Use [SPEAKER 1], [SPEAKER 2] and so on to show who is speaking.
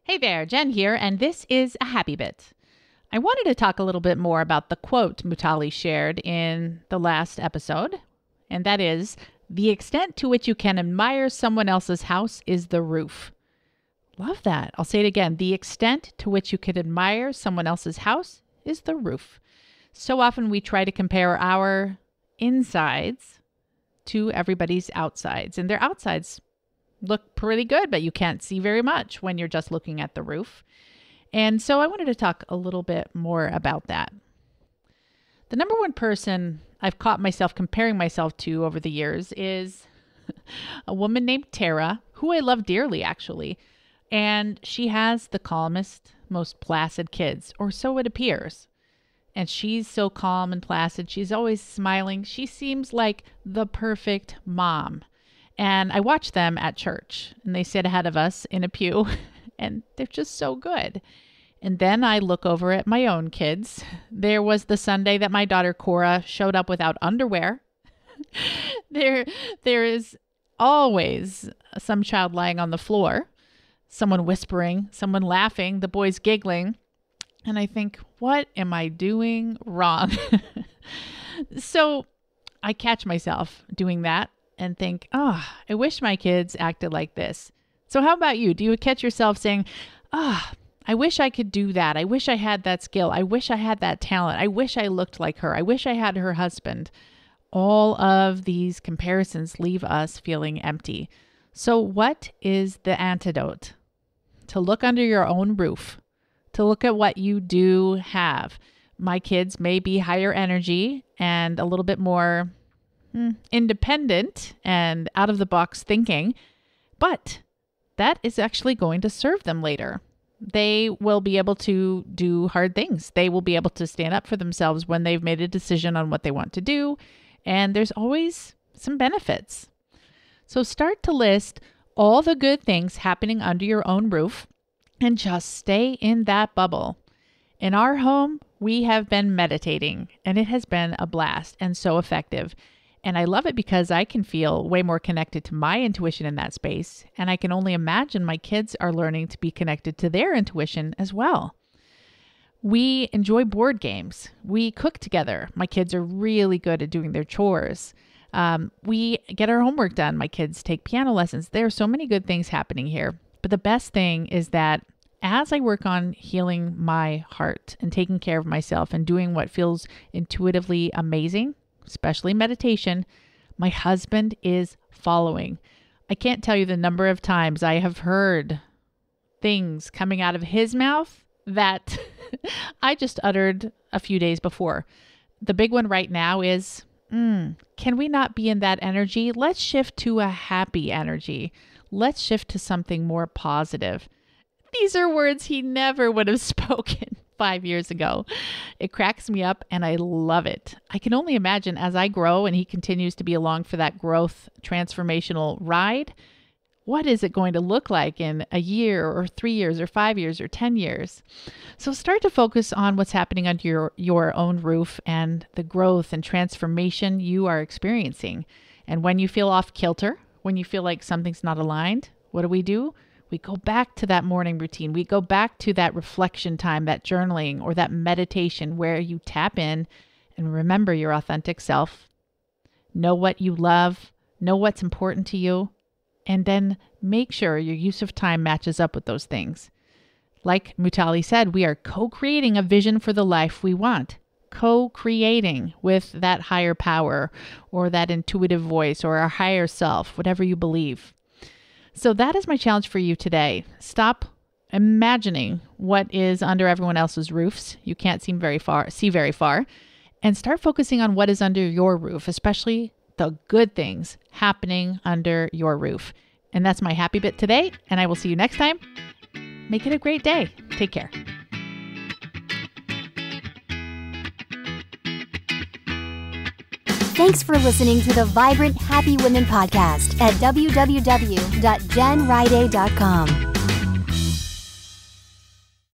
[SPEAKER 1] Hey there, Jen here, and this is a Happy Bit. I wanted to talk a little bit more about the quote Mutali shared in the last episode, and that is, the extent to which you can admire someone else's house is the roof. Love that. I'll say it again. The extent to which you can admire someone else's house is the roof. So often we try to compare our insides to everybody's outsides, and their outsides look pretty good, but you can't see very much when you're just looking at the roof. And so I wanted to talk a little bit more about that. The number one person I've caught myself comparing myself to over the years is a woman named Tara, who I love dearly, actually. And she has the calmest, most placid kids, or so it appears. And she's so calm and placid. She's always smiling. She seems like the perfect mom. And I watch them at church, and they sit ahead of us in a pew, and they're just so good. And then I look over at my own kids. There was the Sunday that my daughter Cora showed up without underwear. There is always some child lying on the floor, someone whispering, someone laughing, the boys giggling. And I think, what am I doing wrong? So I catch myself doing that and think, I wish my kids acted like this. So how about you? Do you catch yourself saying, I wish I could do that. I wish I had that skill. I wish I had that talent. I wish I looked like her. I wish I had her husband. All of these comparisons leave us feeling empty. So what is the antidote? To look under your own roof, to look at what you do have. My kids may be higher energy and a little bit more independent and out of the box thinking, but that is actually going to serve them later. They will be able to do hard things. They will be able to stand up for themselves when they've made a decision on what they want to do. And there's always some benefits. So start to list all the good things happening under your own roof and just stay in that bubble. In our home, we have been meditating, and it has been a blast and so effective. And I love it because I can feel way more connected to my intuition in that space. And I can only imagine my kids are learning to be connected to their intuition as well. We enjoy board games. We cook together. My kids are really good at doing their chores. We get our homework done. My kids take piano lessons. There are so many good things happening here. But the best thing is that as I work on healing my heart and taking care of myself and doing what feels intuitively amazing, especially meditation, my husband is following. I can't tell you the number of times I have heard things coming out of his mouth that I just uttered a few days before. The big one right now is, can we not be in that energy? Let's shift to a happy energy. Let's shift to something more positive. These are words he never would have spoken 5 years ago. It cracks me up and I love it. I can only imagine as I grow and he continues to be along for that growth transformational ride, what is it going to look like in a year or 3 years or 5 years or 10 years? So start to focus on what's happening under your own roof and the growth and transformation you are experiencing. And when you feel off kilter, when you feel like something's not aligned, what do? We go back to that morning routine. We go back to that reflection time, that journaling or that meditation where you tap in and remember your authentic self. Know what you love, know what's important to you, and then make sure your use of time matches up with those things. Like Mutali said, we are co-creating a vision for the life we want. Co-creating with that higher power or that intuitive voice or our higher self, whatever you believe. So that is my challenge for you today. Stop imagining what is under everyone else's roofs. You can't see very far, and start focusing on what is under your roof, especially the good things happening under your roof. And that's my happy bit today. And I will see you next time. Make it a great day. Take care.
[SPEAKER 2] Thanks for listening to the Vibrant Happy Women podcast at www.jenriday.com.